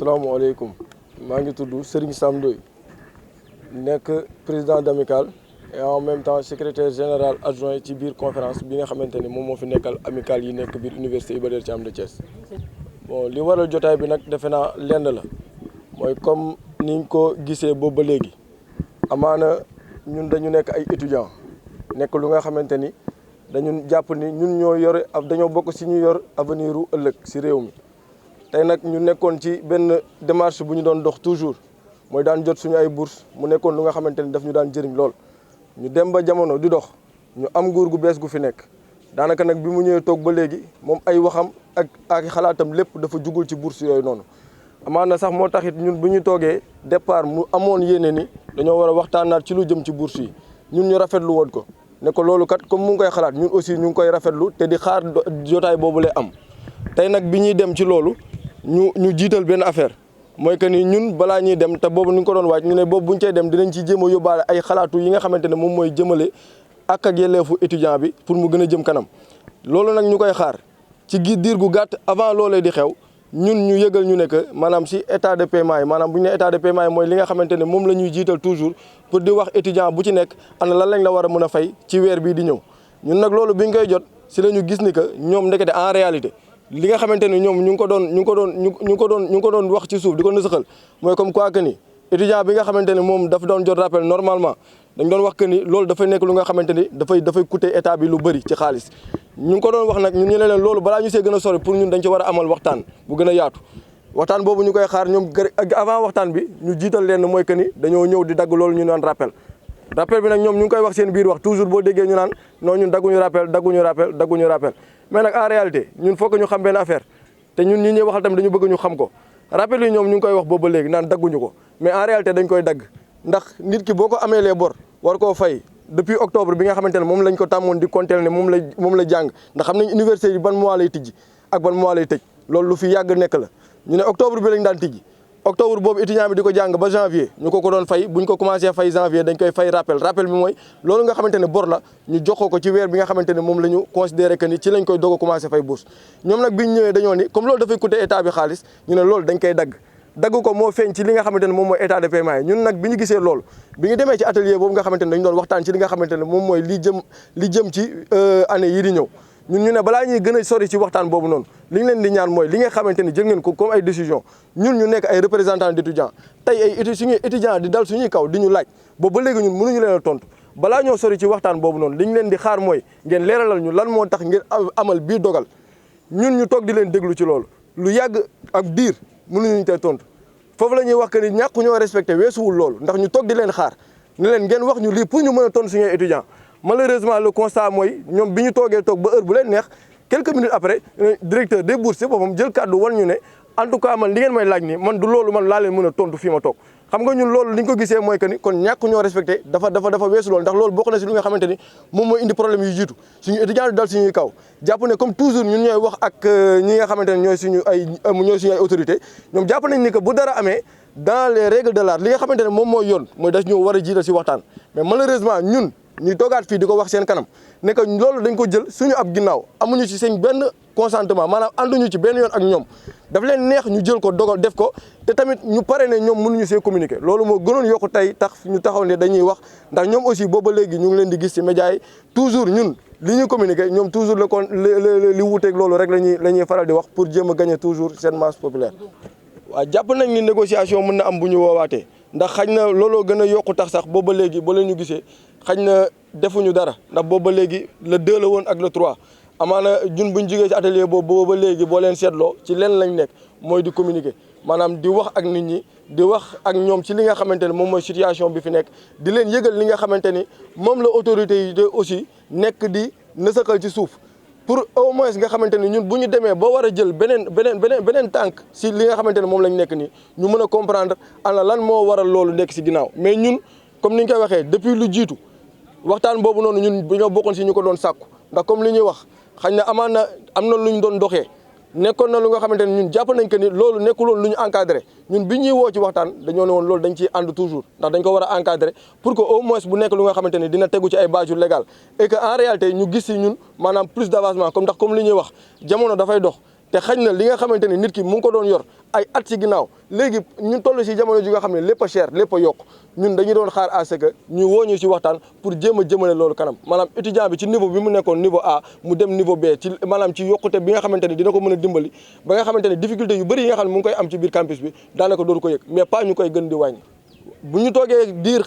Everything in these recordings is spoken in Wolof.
salaamaaleykum maa ngi tudd Serigne Sam Ndoye nekk président d'amicale et en même temps secrétaire général adjoint ci biir conférence bi nga xamante ni moom moo fi nekkal amicale yi nekk biir université Iba Der Thiam de Thiès. Bon li waral jotaay bi nag defe naa lenn la mooy comme ni ñu ko gisee boobu ba léegi amaana ñun dañu nekk ay étudiants nekk lu nga xamante ni dañu jàpp ni ñun ñoo yore dañoo bokk si ñu yor avenir u ëllëg si réew mi. tey nag ñu nekkoon ci benn démarche bu ñu doon dox toujours mooy daan jot suñu ay bourse mu nekkoon lu nga xamante ni daf ñu daan jëriñ lool ñu dem ba jamono di dox ñu am nguur gu bees gu fi nekk daanaka nag bi mu ñëwee toog ba léegi moom ay waxam ak xalaatam lépp dafa jugul ci bourse yooyu noonu amaana sax moo taxit ñun bu ñu toogee départ mu amoon yéene ni dañoo war a waxtaanaat ci lu jëm ci bourse yi ñun ñu rafetlu woon ko ne ko loolu kat comme mu ngi koy xalaat ñun aussi ñu ngi koy rafetlu te di xaar jotaay boobu lay am tey nag bi ñuy dem ci loolu ñu jiital benn affaire mooy que ni ñun balaa ñuy dem te boobu ñu ngi ko doon waaj ñu ne boobu bu ñu cay dem dinañ ci jéem a yóbbaale ay xalaatu yi nga xamante ne moom mooy jëmale ak yelleefu étudiant bi pour mu gën a jëm kanam loolu nag ñu koy xaar ci diir gu gàtt avant loolee di xew ñun ñu yëgal ñu ne que maanaam si état de paiement yi maanaam bu ñu ne état de paiement yi mooy li nga xamante ne moom la ñuy jiital toujours pour di wax étudiant bu ci nekk ana lan lañ la war a mën a fay ci weer bii di ñëw ñun nag loolu bi ñu koy jot si la ñu gis ni que ñoom ndekete en réalité li nga xamante ni ñoom ñu ngi ko doon wax ci suuf di ko nësaxal mooy comme quoi que ni étudiant bi nga xamante ni moom dafa doon jot rappel normalement dañ doon wax que ni loolu dafay nekk lu nga xamante ni dafay coûter état bi lu bëri ci xaalis ñu ngi ko doon wax nag ñun ñu ne leen loolu balaa ñu see gën a sori pour ñun dañ ci war a amal waxtaan bu gën a yaatu waxtaan boobu ñu koy xaar ñoom avant waxtaan bi ñu jiital leen mooy que ni dañoo ñëw di dagg loolu ñu naan rappel bi nag ñoom ñu ngi koy wax seen biir wax toujours boo déggee ñu naan non ñun dagguñu rappel mais nag en réalité ñun foog ñu xam benn affaire te ñun ñi ñuy waxal tamit dañu bëgg ñu xam ko rappel yi ñoom ñu ngi koy wax boobu ba léegi naan dagguñu ko mais en réalité dañ koy dagg ndax nit ki boo ko amee les bor war koo fay depuis octobre bi nga xamante ne moom lañ ko tàmmoon di compter ne moom la jàng ndax xam nañ université yi ban mois lay tijji ak ban mois lay tëj loolu lu fi yàgg nekk la ñu ne octobre bi lañ daan tijji octobre boobu étudiant bi di ko jàng ba janvier ñu ko doon fay buñ ko commencé fay janvier dañ koy fay rappel bi mooy loolu nga xamante ne bor la ñu jox ko ci weer bi nga xamante ne moom la ñu considéré que ni ci lañ koy doog a commencé fay bourse ñoom nag biñ ñëwee dañoo ni comme loolu dafay coûter état bi xaalis ñu ne loolu dañ koy dagg ko moo feeñ ci li nga xamante ne moom mooy état de paiement yi ñun nag bi ñu gisee loolu bi ñu demee ci atelier boobu nga xamante ne dañ doon waxtaan ci li nga xamante ne moom mooy li jëm ci année yi di ñëw ñun ñu ne balaa ñuy gën a sori ci waxtaan boobu noonu li ñu leen di ñaan mooy li nga xamante ni jël ngeen ko comme ay décision ñun ñu nekk ay représentants d'étudiants tey ay suñuy étudiants di dal suñuy kaw di ñu laaj boobu ba léegi ñun mënuñu leen a tontu balaa ñoo sori ci waxtaan boobu noonu li ñu leen di xaar mooy ngeen leeralal ñu lan moo tax ngeen amal bii dogal ñun ñu toog di leen déglu ci loolu lu yàgg ak diir mënuñu tey tontu foofu la ñuy wax que ni ñàkk ñoo respecté weesuwul loolu ndax ñu toog di leen xaar ne leen ngeen wax ñu lii pour ñu mën a tontu suñuy étudiants malheureusement le constat mooy ñoom bi ñu toogee toog ba heure bu leen neex quelques minutes après directeur des bourses boppam jël kàddu wan ñu ne en tout cas man li ngeen may laaj nii man du loolu man laa leen mën a tontu fii ma toog xam nga ñun loolu li ñu ko gisee mooy que ni kon ñàkk ñoo respecté dafa weesu loolu ndax loolu bokk na si li nga xamante ni moom mooy indi problème yu jiitu suñu étudiant di dal suñuy kaw jàpp ne comme toujours ñun ñooy wax ak ñi nga xamante ne ñooy suñu ay autorité ñoom jàpp nañ ni que bu dara amee dans les règles de l'art li nga xamante ne moom mooy yoon mooy daf ñu war a jiital si waxtaan mais malheureusement ñun ñu toogaat fii di ko wax seen kanam ne que loolu dañ ko jël suñu ab ginnaaw amuñu ci seen benn consentement maanaam ànduñu ci benn yoon ak ñoom daf leen neex ñu jël ko dogal def ko te tamit ñu pare ne ñoom mënuñu see communiquer loolu moo gënoon yokku tey tax ñu taxaw ne dañuy wax ndax ñoom aussi booba léegi ñu ngi leen di gis ci médias yi toujours ñun li ñuy communiquer ñoom toujours li wuuteeg loolu rek la ñuy faral di wax pour jéem a gagner toujours cette masse populaire. waaw jàpp nañ ni négociation mën na am bu ñu woowaatee ndax xañ na looloo gën a yokku tax sax booba léegi boo leen ñu gisee xañ na defuñu dara ndax booba léegi le 2 la woon ak le 3 amaana jun buñ jógee ci atelier boobu booba léegi boo leen seetloo ci leen lañ nekk mooy di communiquer maanaam di wax ak nit ñi di wax ak ñoom ci li nga xamante ne moom mooy situation bi fi nekk di leen yëgal li nga xamante ni moom la autorité yi aussi nekk di nësakal ci suuf pour au moins nga xamante ni ñun bu ñu demee ba war a jël beneen tànk si li nga xamante ne moom lañ nekk nii ñu mën a comprendre ana lan moo waral loolu nekk si ginnaaw mais ñun comme ni ñu koy waxee depuis lu jiitu waxtaan boobu noonu ñun bu ñoo bokkoon si ñu ko doon sàkku ndax comme li ñuy wax xañ na am na lu ñu doon doxee nekkoon na lu nga xamante ne ñun jàpp nañ que ni loolu nekkuloon lu ñu encadré ñun bi ñuy woo ci waxtaan dañoo ne woon loolu dañ ciy ànd toujours ndax dañ ko war a encadré pour que au moins bu nekk lu nga xamante ne dina tegu ci ay base yu légal et que en réalité ñu gis si ñun maanaam plus d' avancement comme ndax comme li ñuy wax jamono dafay dox te xañ na li nga xamante ni nit ki mu ngi ko doon yor ay at ci ginnaaw léegi ñu toll si jamono ji nga xam ne lépp a cher lépp a yokk ñun dañuy doon xaar à ce que ñu woo ñu si waxtaan pour jéem a jëmale loolu kanam maanaam étudiant bi ci niveau bi mu nekkoon niveau A mu dem niveau B ci maanaam ci yokkute bi nga xamante ni dina ko mën a dimbali ba nga xamante ni difficulté yu bëri yi nga xam ne mu ngi koy am ci biir campus bi daanaka dootu ko yëg mais pas ñu koy gën di wàññi bu ñu toogee diir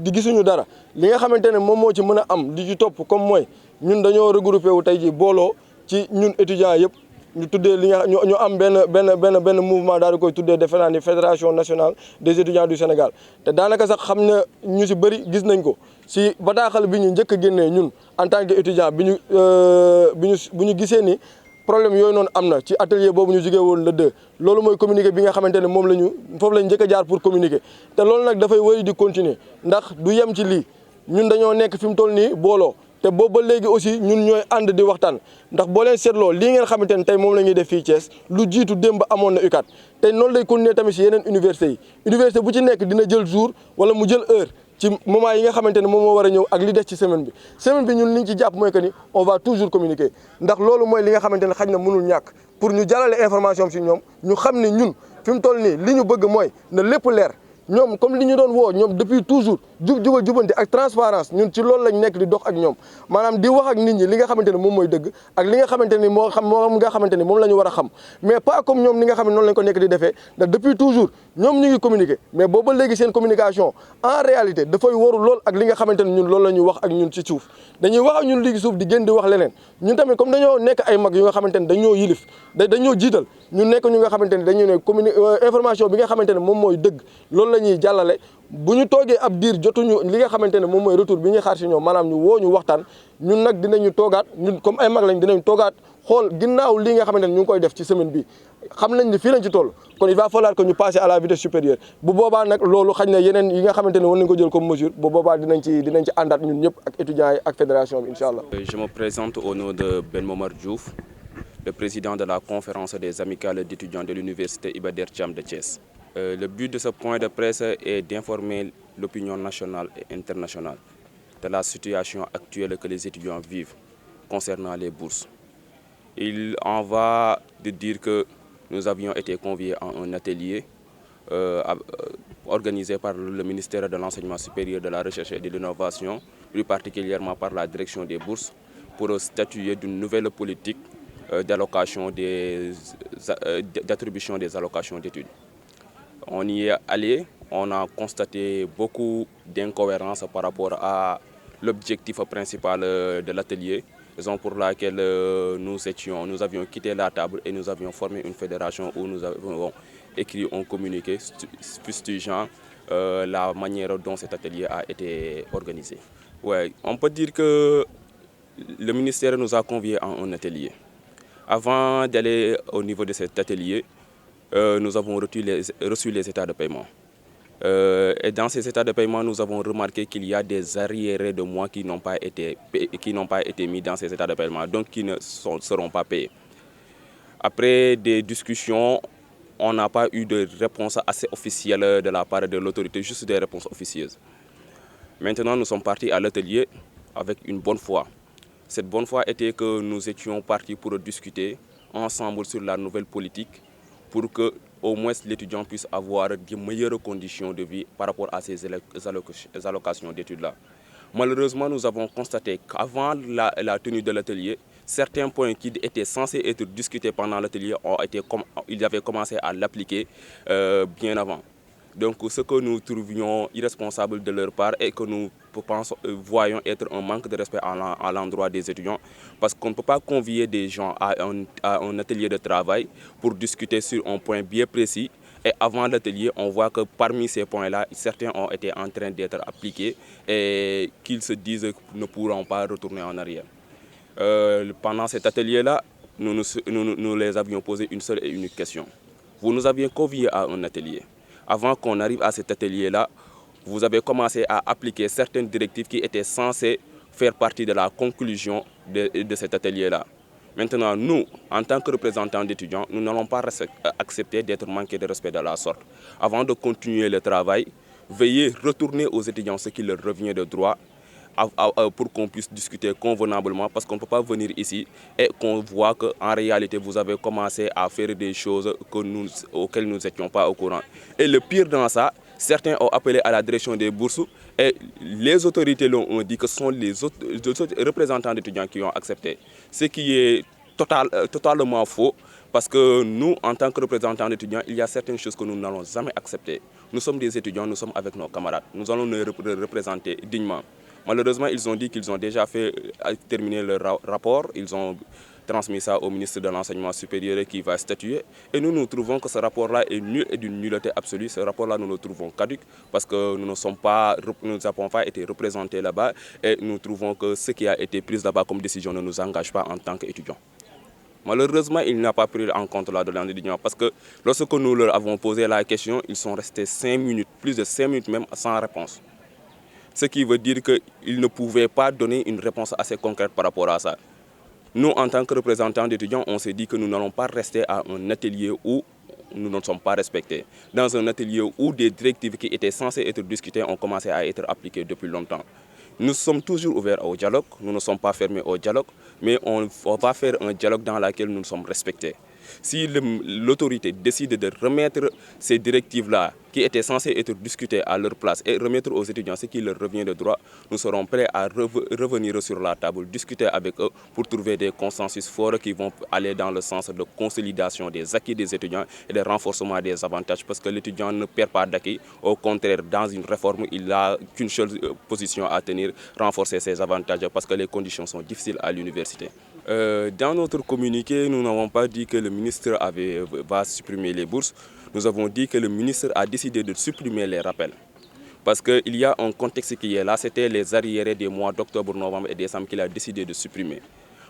di gisuñu dara li nga xamante ne moom moo ci mën a am li ci topp comme mooy ñun dañoo regroupé wu tey ji booloo ci ñun étudiants yëpp ñu tuddee li nga ñu am benn mouvement daal di koy tuddee defe naa ni fédération nationale des étudiants du Sénégal te daanaka sax xam na ñu si bëri gis nañ ko si bataaxal bi ñu njëkk a génnee ñun en tant que étudiant bu ñu gisee ni problème yooyu noonu am na ci atelier boobu ñu jugee woon le 2 loolu mooy communiqué bi nga xamante ne moom la ñu foofu lañ njëkk a jaar pour communiquer te loolu nag dafay wéy di continuer ndax du yem ci lii ñun dañoo nekk fi mu toll nii booloo te boobu ba léegi aussi ñun ñooy ànd di waxtaan ndax boo leen seetloo lii ngeen xamante ne tey moom la ñuy def fii Thiès lu jiitu démb amoon na UCAD te noonu lay continuer tamit si yeneen université yi université bu ci nekk dina jël jour wala mu jël heure ci moment yi nga xamante ne moom moo war a ñëw ak li des ci semaine bi ñun li ñu ci jàpp mooy que ni on va toujours communiquer ndax loolu mooy li nga xamante ne xaj na mënul ñàkk pour ñu jàllale information si ñoom ñu xam ne ñun fi mu toll nii li ñu bëgg mooy na lépp leer ñoom comme li ñu doon woo ñoom depuis toujours jubal jubante ak transparence ñun ci loolu lañ nekk di dox ak ñoom maanaam di wax ak nit ñi li nga xamante ne moom mooy dëgg ak li nga xamante ni moo nga xamante ni moom la ñu war a xam mais pas comme ñoom ni nga xam ne noonu lañ ko nekk di defee ndax depuis toujours ñoom ñu ngi communiquer mais booba léegi seen communication en réalité dafay waru lool ak li nga xamante ne ñun loolu la ñuy wax ak ñun ci suuf dañuy wax ak ñun léegi suuf di gën di wax leneen ñun tamit comme dañoo nekk ay mag yu nga xamante ne dañoo yilif dañoo jiital ñu nekk ñu nga xamante ne dañuy ne information bi nga xamante ne moom mooy dëgg loolu la ñuy jàllale bu ñu toogee ab diir jotuñu li nga xamante ne moom mooy retour bi ñuy xaar si ñoom maanaam ñu woo ñu waxtaan ñun nag dinañu toogaat ñun comme ay mag lañ dinañ toogaat xool ginnaaw li nga xamante ne ñu ngi koy def ci semaine bi xam nañ ni fii lañ ci toll kon il va falloir que ñu passer à la vitesse supérieure bu boobaa nag loolu xañ na yeneen yi nga xamante ne war nañ ko jël comme mesure bu boobaa dinañ ci àndaat ñun ñëpp ak étudiants yi ak fédération bi incha allah. Je me présente au nom de Ben Momar Diouf, le président de la conférence des amicales d'étudiants de l'université Iba Der Thiam de Thiès. Le but de ce point de presse est d'informer l'opinion nationale et internationale de la situation actuelle que les étudiants vivent concernant les bourses. Il en va de dire que nous avions été conviés à un atelier organisé par le ministère de l'Enseignement supérieur, de la Recherche et de l'Innovation, plus particulièrement par la direction des bourses, pour statuer d'une nouvelle politique d'attribution des allocations d'études. On y est allé, on a constaté beaucoup d'incohérences par rapport à l'objectif principal de l'atelier, raison pour laquelle nous avions quitté la table et nous avions formé une fédération où nous avons écrit un communiqué fustigeant la manière dont cet atelier a été organisé. Ouais, on peut dire que le ministère nous a conviés à un atelier. Avant d'aller au niveau de cet atelier, nous avons reçu les états de paiement. Et dans ces états de paiement, nous avons remarqué qu'il y a des arriérés de mois qui n'ont pas été mis dans ces états de paiement, donc qui ne seront pas payés. Après des discussions, on n'a pas eu de réponse assez officielle de la part de l'autorité, juste des réponses officieuses. Maintenant, nous sommes partis à l'atelier avec une bonne foi. Cette bonne foi était que nous étions partis pour discuter ensemble sur la nouvelle politique, pour que au moins l'étudiant puisse avoir de meilleures conditions de vie par rapport à ces allocations d'études-là. Malheureusement, nous avons constaté qu'avant la tenue de l'atelier, certains points qui étaient censés être discutés pendant l'atelier, ils avaient commencé à l'appliquer bien avant. Donc ce que nous trouvions irresponsable de leur part et que nous voyons être un manque de respect à l'endroit des étudiants, parce qu'on ne peut pas convier des gens à un atelier de travail pour discuter sur un point bien précis. Et avant l'atelier, on voit que parmi ces points-là, certains ont été en train d'être appliqués et qu'ils se disent qu'ils ne pourront pas retourner en arrière. Pendant cet atelier-là, nous les avions posé une seule et unique question. Vous nous aviez conviés à un atelier. Avant qu'on arrive à cet atelier-là, vous avez commencé à appliquer certaines directives qui étaient censées faire partie de la conclusion de cet atelier-là. Maintenant, nous, en tant que représentants d'étudiants, nous n'allons pas accepter d'être manqués de respect de la sorte. Avant de continuer le travail, veuillez retourner aux étudiants ce qui leur revient de droit, pour qu'on puisse discuter convenablement, parce qu'on ne peut pas venir ici et qu'on voit qu'en réalité vous avez commencé à faire des choses auxquelles nous n'étions pas au courant. Et le pire dans ça, certains ont appelé à la direction des bourses et les autorités ont dit que ce sont les autres représentants d'étudiants qui ont accepté. Ce qui est totalement faux, parce que nous, en tant que représentants d'étudiants, il y a certaines choses que nous n'allons jamais accepter. Nous sommes des étudiants, nous sommes avec nos camarades, nous allons nous représenter dignement. Malheureusement, ils ont dit qu'ils ont déjà terminé leur rapport, ils ont transmis ça au ministre de l'Enseignement supérieur qui va statuer. Et nous trouvons que ce rapport-là est nul et d'une nullité absolue. Ce rapport-là, nous le trouvons caduc parce que nous n'avons pas été représentés là-bas et nous trouvons que ce qui a été pris là-bas comme décision ne nous engage pas en tant qu'étudiants. Malheureusement, il n'a pas pris en compte la demande d'étudiants parce que lorsque nous leur avons posé la question, ils sont restés 5 minutes, plus de 5 minutes même, sans réponse. Ce qui veut dire qu'ils ne pouvaient pas donner une réponse assez concrète par rapport à ça. Nous, en tant que représentants d'étudiants, on s'est dit que nous n'allons pas rester à un atelier où nous ne sommes pas respectés. Dans un atelier où des directives qui étaient censées être discutées ont commencé à être appliquées depuis longtemps. Nous sommes toujours ouverts au dialogue, nous ne sommes pas fermés au dialogue, mais on va faire un dialogue dans lequel nous sommes respectés. Si l'autorité décide de remettre ces directives-là, qui étaient censées être discutées à leur place, et remettre aux étudiants ce qui leur revient de droit, nous serons prêts à revenir sur la table, discuter avec eux pour trouver des consensus forts qui vont aller dans le sens de consolidation des acquis des étudiants et de renforcement des avantages, parce que l'étudiant ne perd pas d'acquis. Au contraire, dans une réforme, il n'a qu'une seule position à tenir, renforcer ses avantages, parce que les conditions sont difficiles à l'université. Dans notre communiqué, nous n'avons pas dit que le ministre va supprimer les bourses. Nous avons dit que le ministre a décidé de supprimer les rappels. Parce qu'il y a un contexte qui est là, c'était les arriérés des mois d'octobre, novembre et décembre qu'il a décidé de supprimer.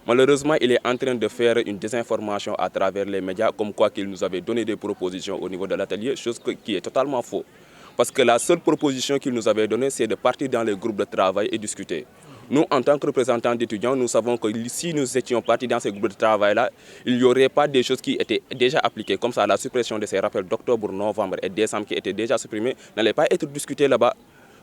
Malheureusement, il est en train de faire une désinformation à travers les médias, comme quoi qu'il nous avait donné des propositions au niveau de l'atelier, chose qui est totalement faux. Parce que la seule proposition qu'il nous avait donnée, c'est de partir dans les groupes de travail et discuter. Nous, en tant que représentants d'étudiants, nous savons que si nous étions partis dans ces groupes de travail-là, il n'y aurait pas des choses qui étaient déjà appliquées, comme ça la suppression de ces rappels d'octobre, novembre et décembre qui étaient déjà supprimés, n'allait pas être discutée là-bas.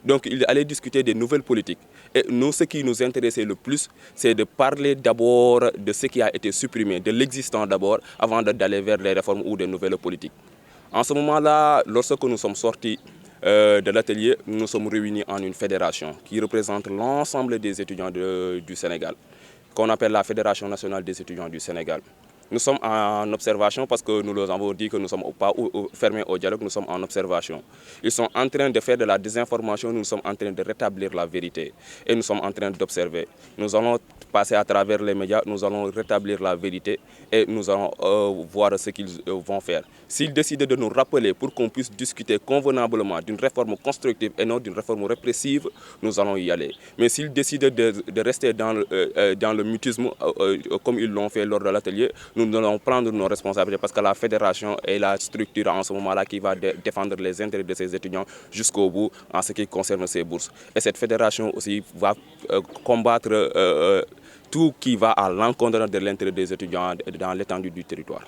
Donc, il allait discuter des nouvelles politiques. Et nous, ce qui nous intéressait le plus, c'est de parler d'abord de ce qui a été supprimé, de l'existant d'abord, avant d'aller vers les réformes ou des nouvelles politiques. En ce moment-là, lorsque nous sommes sortis de l'atelier, nous nous sommes réunis en une fédération qui représente l'ensemble des étudiants du Sénégal, qu'on appelle la Fédération nationale des étudiants du Sénégal. Nous sommes en observation parce que nous leur avons dit que nous ne sommes pas fermés au dialogue, nous sommes en observation. Ils sont en train de faire de la désinformation, nous sommes en train de rétablir la vérité et nous sommes en train d'observer. Nous allons passer à travers les médias, nous allons rétablir la vérité et nous allons voir ce qu'ils vont faire. S'ils décident de nous rappeler pour qu'on puisse discuter convenablement d'une réforme constructive et non d'une réforme répressive, nous allons y aller. Mais s'ils décident de rester dans le mutisme comme ils l'ont fait lors de l'atelier, nous allons prendre nos responsabilités parce que la fédération est la structure en ce moment-là qui va défendre les intérêts de ses étudiants jusqu'au bout en ce qui concerne ces bourses. Et cette fédération aussi va combattre tout qui va à l'encontre de l'intérêt des étudiants dans l'étendue du territoire.